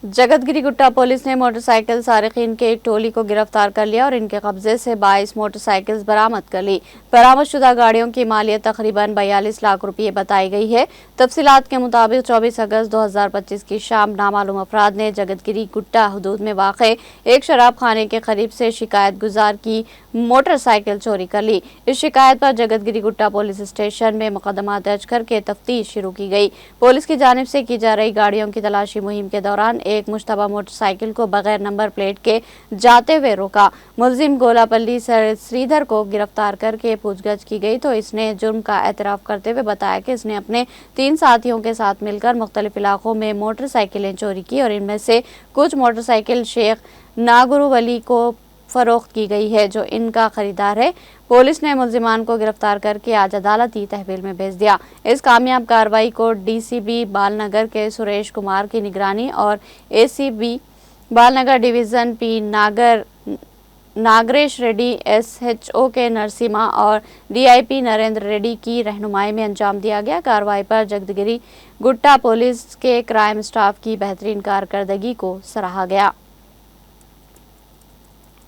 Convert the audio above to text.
Jagathgiri Gutta police ने motorcycle सारिकीन के एक टोली को गिरफ्तार कर लिया और इनके कब्जे से 22 मोटरसाइकिल बरामद कर ली। बरामदशुदा गाड़ियों की मालियत तकरीबन 42 लाख रुपये बताई गई है। तफसीलात के मुताबिक 24 अगस्त 2025 की शाम नामालूम अफराद ने जगतगिरी गुट्टा हदूद में वाक़े एक शराब खाने के करीब से शिकायत गुजार की मोटरसाइकिल चोरी कर ली। इस शिकायत पर जगतगिरी गुट्टा पुलिस स्टेशन में मुकदमा दर्ज करके तफ्तीश शुरू की गई। पुलिस की जानिब से की जा रही गाड़ियों की तलाशी मुहिम के दौरान एक मुश्तबा मोटरसाइकिल को बगैर नंबर प्लेट के जाते हुए रोका। मुलजिम गोलापल्ली श्रीधर को गिरफ्तार करके पूछताछ की गई तो इसने जुर्म का एतराफ करते हुए बताया कि इसने अपने 3 साथियों के साथ मिलकर मुख्तलिफ इलाकों में मोटरसाइकिलें चोरी की और इनमें से कुछ मोटरसाइकिल शेख नागुरु वली को फरोख्त की गई है, जो इनका खरीदार है। पुलिस ने मुलजिमान को गिरफ्तार करके आज अदालती तहवील में भेज दिया। इस कामयाब कार्रवाई को डीसीबी बालनगर के सुरेश कुमार की निगरानी और ACB Balnagar division P Nagaresh Reddy, SHO के नरसिम्हा और डीआईपी नरेंद्र रेड्डी की रहनुमाई में अंजाम दिया गया। कार्रवाई पर जगतगिरी गुट्टा पुलिस के क्राइम स्टाफ की बेहतरीन कारकर्दगी को सराहा गया।